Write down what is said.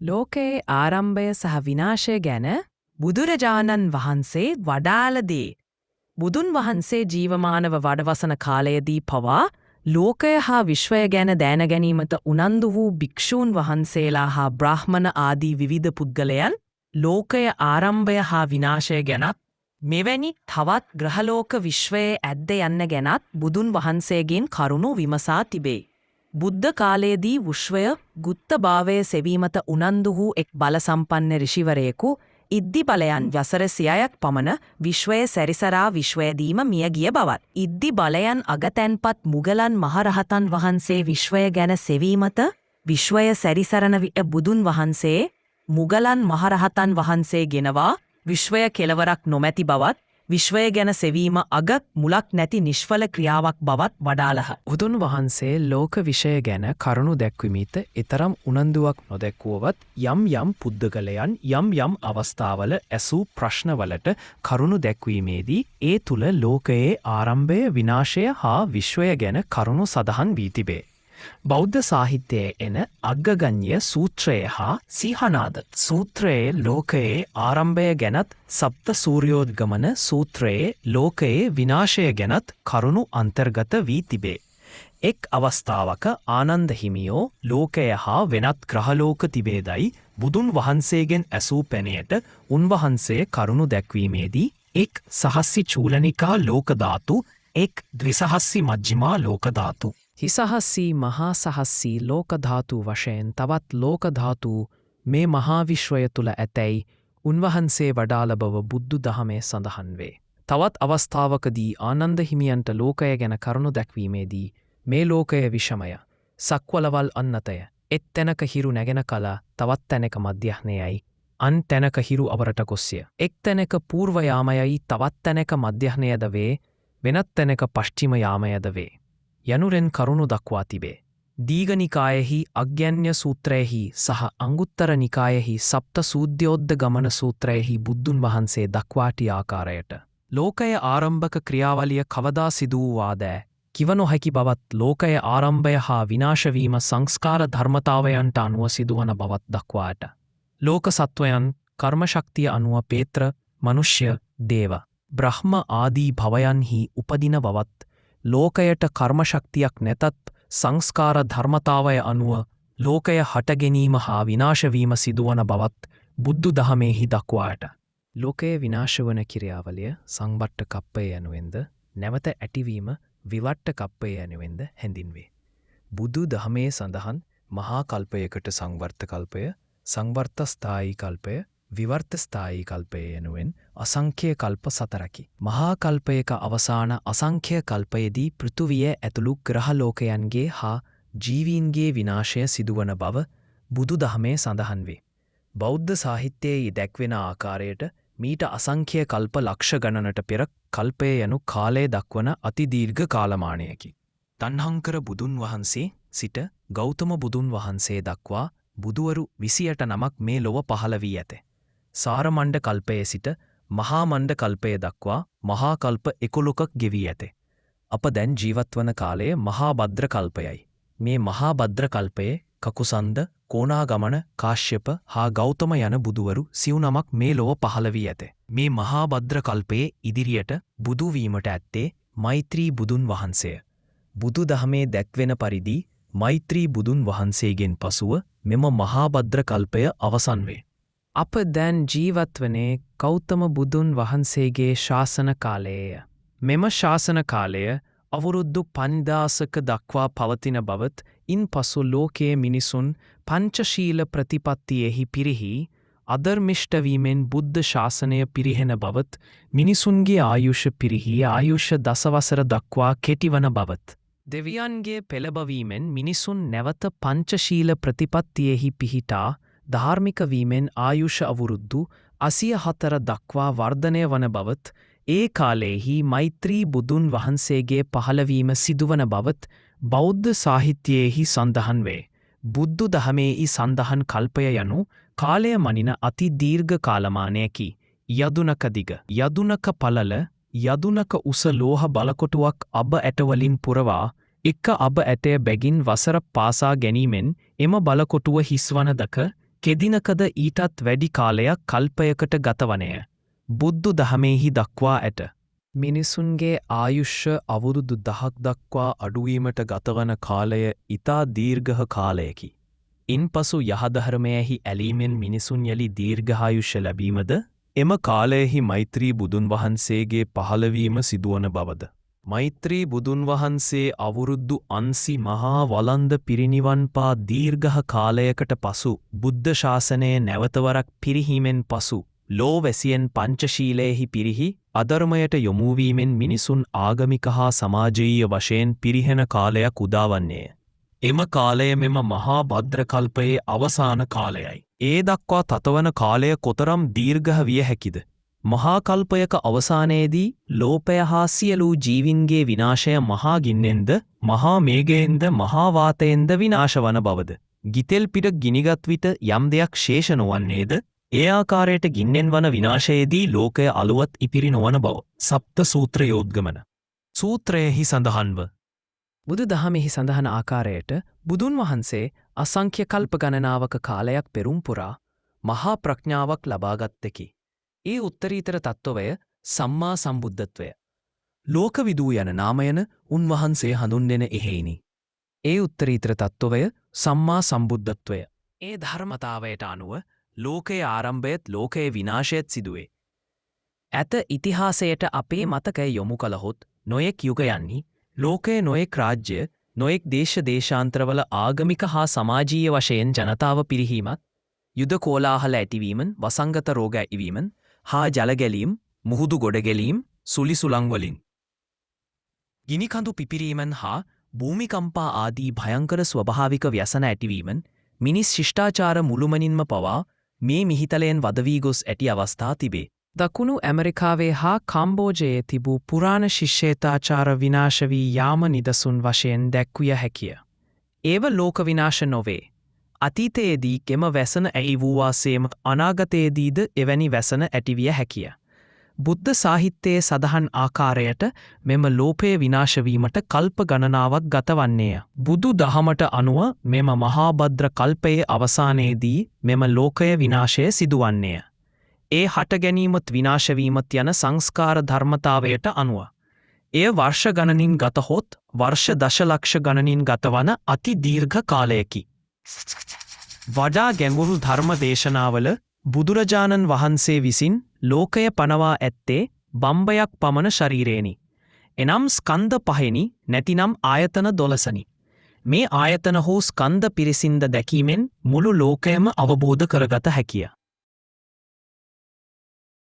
ලෝකයේ ආරම්භය සහ විනාශය ගැන බුදුරජාණන් වහන්සේ වදාළදේ. බුදුන් වහන්සේ ජීවමානව වඩවසන කාලයේදී පවා ලෝකය හා විශ්වය ගැන දැනගැනීමට උනන්දු වූ භික්ෂූන් වහන්සේලා හා බ්‍රාහ්මණ ආදී විවිධ පුද්ගලයන් ලෝකය ආරම්භය හා විනාශය ගැනත් මෙවැනි තවත් ග්‍රහලෝක විශ්වයේ ඇද්ද යන්න ගැනත් බුදුන් වහන්සේගෙන් කරුණු විමසා තිබේ. බුද්ධ කාලයේදී විශ්වය ගුත්ත භාවය සෙවීමට උනන්දු වූ එක් බලසම්පන්න ඍෂිවරයෙකු ඉද්දි බලයන් වසර 100ක් පමණ විශ්වයේ සැරිසරා විශ්වයදීම මිය ගිය බවත්. ඉද්දි බලයන් අගතැන්පත් මුගලන් මහරහතන් වහන්සේ විශ්වය ගැන සෙවීමට විශ්වය සැරිසරන විට බුදුන් වහන්සේ මුගලන් මහරහතන් වහන්සේ ගෙනවා විශ්වය කෙලවරක් නොමැති බවත් විශ්වය ගැන සෙවීම අග මුලක් නැති නිෂ්ඵල ක්‍රියාවක් බවත් වදාළහ. බුදුන් වහන්සේ ලෝක විෂය ගැන කරුණු දැක්වීමට එතරම් උනන්දුවක් නොදැක්වුවත් යම් පුද්ගලයන් යම් අවස්ථාවල ඇසූ ප්‍රශ්නවලට කරුණු දැක්වීමේදී ඒ තුල ලෝකයේ ආරම්භය විනාශය හා විශ්වය ගැන කරුණු සඳහන් වී තිබේ. බෞද්ධ සාහිත්‍යයේ එන අග්ගගඤ්ඤ සූත්‍රය හා සීහනාද සූත්‍රයේ ලෝකයේ ආරම්භය ගැනත් සප්ත සූර්යෝද්ගමන සූත්‍රයේ ලෝකයේ විනාශය ගැනත් කරුණු අන්තර්ගත වී තිබේ. එක් අවස්ථාවක ආනන්ද හිමියෝ ලෝකය හා වෙනත් ග්‍රහලෝක තිබේදයි බුදුන් වහන්සේගෙන් ඇසූ පැනයට උන්වහන්සේ කරුණු දැක්වීමේදී එක් සහස්සි චූලනිකා ලෝක ධාතු එක් ද්විසහස්සි මජ්ක්‍ධිමා ලෝක ධාතු හිසහස්සී මහා සහස්සී ලෝක ධාතු වශයෙන් තවත් ලෝක ධාතු මේ මහා විශ්වය තුල ඇතැයි උන්වහන්සේ වදාළ බව බුදු දහමේ සඳහන් වේ. තවත් අවස්ථාවකදී ආනන්ද හිමියන්ට ලෝකය ගැන කරුණු දැක්වීමේදී මේ ලෝකය විෂමය සක්වලවල් අන්නතය එත් තැනක හිරු නැගෙන කල තවත් තැනක මධ්‍යහ්නයයි අන් තැනක හිරු අවරට කොස්සිය. එක් තැනක පූර්ව යාමයයි තවත් තැනක මධ්‍යහ්නයද වේ වෙනත් තැනක පශ්චිම යාමයද වේ. යනුරෙන් කරුණු දක්වා තිබේ. දීඝනිකායෙහි අග්ගඤ්ඤ සූත්‍රයෙහි සහ අංගුත්තර නිකායෙහි සප්ත සූද්‍යෝද්ද ගමන සූත්‍රයෙහි බුදුන් වහන්සේ දක්වාටි ආකාරයට ලෝකයේ ආරම්භක ක්‍රියාවලිය කවදා සිදු වූවාදෑ කිව නොහැකි බවත් ලෝකයේ ආරම්භය හා විනාශ වීම සංස්කාර ධර්මතාවයන්ට අනුව සිදුවන බවත් දක්වාට. ලෝක සත්වයන් කර්ම ශක්තිය අනුව පේත්‍ර, මනුෂ්‍ය, දේව, බ්‍රහ්ම ආදී භවයන්හි උපදින බවත් ලෝකයට කර්මශක්තියක් නැතත් සංස්කාර ධර්මතාවය අනුව ලෝකය හටගැනීම හා විනාශවීම සිදුවන බවත් බුදු දහමෙහි දක්වාට. ලෝකයේ විනාශවන ක්‍රියාවලිය සංවට්ට කප්පය යනුවෙන්ද නැවත ඇතිවීම විවට්ට කප්පය යනුවෙන්ද හැඳින්වේ. බුදු දහමේ සඳහන් මහා කල්පයකට සංවර්ත කල්පය, සංවර්ත ස්ථායී කල්පය, විවර්ත ස්ථායී කල්පය යනුවෙන් අසංඛ්‍ය කල්ප 4කි. මහා කල්පයක අවසාන අසංඛ්‍ය කල්පයේදී පෘථුවිය ඇතුළු ග්‍රහලෝකයන්ගේ හා ජීවීන්ගේ විනාශය සිදුවන බව බුදු දහමේ සඳහන් වේ. බෞද්ධ සාහිත්‍යයේ දැක්වෙන ආකාරයට මීට අසංඛ්‍ය කල්ප ලක්ෂ ගණනට පෙර කල්පය යනු කාලය දක්වන අති දීර්ඝ කාලමානයකි. තණ්හංකර බුදුන් වහන්සේ සිට ගෞතම බුදුන් වහන්සේ දක්වා බුදුවරු 28 නමක් මේ ලොව පහළ වී ඇත. සාරමණ්ඩ කල්පයේ සිට මහා මණ්ඩ කල්පය දක්වා මහා කල්ප 11ක් ගෙවී ඇත. අප දැන් ජීවත්වන කාලය මහා භද්‍ර කල්පයයි. මේ මහා භද්‍ර කල්පයේ කකුසන්ද, කෝණාගමන, කාශ්‍යප හා ගෞතම යන බුදුවරු 90 නමක් මේ ලොව පහළ වී ඇත. මේ මහා භද්‍ර කල්පයේ ඉදිරියට බුදු වීමට ඇත්තේ මෛත්‍රී බුදුන් වහන්සේය. බුදු දහමේ දැක්වෙන පරිදි මෛත්‍රී බුදුන් වහන්සේගෙන් පසුව මෙම මහා භද්‍ර කල්පය අවසන් වේ. අප දැන් ජීවත්වනේ ගෞතම බුදුන් වහන්සේගේ ශාසන කාලයේය. මෙම ශාසන කාලය අවුරුදු 5000ක දක්වා පවතින බවත් ඉන් පසු ලෝකයේ මිනිසුන් පංචශීල ප්‍රතිපත්තියෙහි පිරිහි අධර්මිෂ්ඨ වීමෙන් බුද්ධ ශාසනය පිරිහෙන බවත් මිනිසුන්ගේ ආයුෂ පිරිහි ආයුෂ දසවසර දක්වා කෙටිවන බවත් දෙවියන්ගේ පෙළඹවීමෙන් මිනිසුන් නැවත පංචශීල ප්‍රතිපත්තියෙහි පිහිටා ධාර්මික වීමෙන් ආයුෂ අවුරුද්දු 84 දක්වා වර්ධනය වන බවත් ඒ කාලයේහි මෛත්‍රී බුදුන් වහන්සේගේ පහළවීම සිදුවන බවත් බෞද්ධ සාහිත්‍යයෙහි සඳහන් වේ. බුදු දහමේ සඳහන් කල්පය යනු කාලය මනින අති දීර්ඝ කාලමානයකි. යදුනක දිග, යදුනක පළල, යදුනක උස ලෝහ බලකොටුවක් අබ ඇටවලින් පුරවා එක අබ ඇටය බැගින් වසර පාසා ගැනීමෙන් එම බලකොටුව හිස්වන දක කෙදිනකද ඊටත් වැඩි කාලයක් කල්පයකට ගතවනය. බුද්ධ දහමෙහි දක්වා ඇත. මිනිසුන්ගේ ආයුෂ්‍ය අවුරුදු 10ක් දක්වා අඩුවීමට ගතවන කාලය ඉතා දීර්ඝ කාලයකි. ඉන්පසු යහධර්මයෙහි ඇලීමෙන් මිනිසුන් යලි දීර්ඝායුෂ්‍ය ලැබීමද එම කාලයෙහි මෛත්‍රී බුදුන් වහන්සේගේ පහළවීම සිදුවන බවද. මෛත්‍රී බුදුන් වහන්සේ අවුරුදු 900 මහා වළන්ද පිරිනිවන් පා දීර්ඝ කාලයකට පසු බුද්ධ ශාසනය නැවතවරක් පිරිහීමෙන් පසු ලෝවැසියන් පංචශීලයෙහි පිරිහි අධර්මයට යොමුවීමෙන් මිනිසුන් ආගමික හා සමාජීය වශයෙන් පිරිහෙන කාලයක් උදාවන්නේය. එම කාලය මෙම මහා භද්‍ර කල්පයේ අවසාන කාලයයි. ඒ දක්වා තතවන කාලය කොතරම් දීර්ඝ විය හැකිද? මහා කල්පයක අවසානයේදී ලෝපය හා සියලු ජීවින්ගේ විනාශය මහා ගින්නෙන්ද මහා මේඝයෙන්ද මහා වාතයෙන්ද විනාශ වන බවද. ගිතෙල් පිට ගිනිගත් විට යම් දෙයක් ශේෂ නොවන්නේද? ඒ ආකාරයට ගින්නෙන් වන විනාශයේදී ලෝකය අලුවත් ඉපිරි නොවන බව සප්ත සූත්‍රයෝද්ගමන සූත්‍රයෙහි සඳහන්ව. බුදු දහමෙහි සඳහන ආකාරයට බුදුන් වහන්සේ අසංඛ්‍ය කල්ප ගණනාවක කාලයක් පෙරුම් පුරා මහා ප්‍රඥාවක් ලබාගත්තකි. ඒ උත්තරීතර තත්ත්වය සම්මා සම්බුද්ධත්වය. ලෝකවිදූ යන නාමයන උන්වහන්සේ හඳුන්වන එහෙයිනි. ඒ උත්තරීතර තත්ත්වය සම්මා සම්බුද්ධත්වය. ඒ ධර්මතාවයට අනුව ලෝකයේ ආරම්භයත් ලෝකයේ විනාශයත් සිදුවේ. ඇත ඉතිහාසයට අපේ මතකය යොමු කළහොත් නොයෙක් යුගයන්හි ලෝකයේ නොයෙක් රාජ්‍ය නොයෙක් දේශාන්තරවල ආගමික හා සමාජීය වශයෙන් ජනතාව පිරිහීමත් යුද කෝලාහල ඇතිවීමන් වසංගත රෝග ඇතිවීමන් හා ජලගැලීම් මුහුදු ගොඩගැලීම් සුලිසුලංවලින් ගිනිකඳු පිපිරීමන් හා භූමිකම්පා ආදී භයංකර ස්වභාවික ව්‍යසන ඇතිවීමන් මිනිස් ශිෂ්ටාචාර මුළුමනින්ම පවා මේ මිහිතලයෙන් වදවී ගොස් ඇති අවස්ථා තිබේ. දකුණු ඇමරිකාවේ හා කාම්බෝජයේ තිබූ පුරාණ ශිෂ්‍යේතාචාර විනාශ වී යාම නිදසුන් වශයෙන් දැක්විය හැකිය. ඒව ලෝක විනාශ නොවේ. අතීතයේදී කෙම වැසන ඇයි වූවාසේම අනාගතයේදීද එවැනි වැසන ඇතිවිය හැකිය. බුද්ධ සාහිත්‍යයේ සඳහන් ආකාරයට මෙම ලෝපය විනාශවීමට කල්ප ගණනාවක් ගතවන්නේය. බුදු දහමට අනුව මෙම මහා භද්‍ර කල්පයේ අවසානයේදී මෙම ලෝකය විනාශය සිදුවන්නේය. ඒ හටගැනීමත් විනාශවීමත් යන සංස්කාර ධර්මතාවයට අනුව. එය වර්ෂ ගණනින් ගතහොත් වර්ෂ දශලක්ෂ ගණනින් ගතවන අති දීර්ඝ කාලයකි. වඩා ගැඹුරු ධර්ම දේශනාවල බුදුරජාණන් වහන්සේ විසින් ලෝකය පනවා ඇත්තේ බම්බයක් පමණ ශරීරේනි. එනම් ස්කන්ධ පහෙනි නැතිනම් ආයතන 12නි. මේ ආයතන හෝ ස්කන්ධ පිරිසින්ද දැකීමෙන් මුළු ලෝකයම අවබෝධ කරගත හැකිය.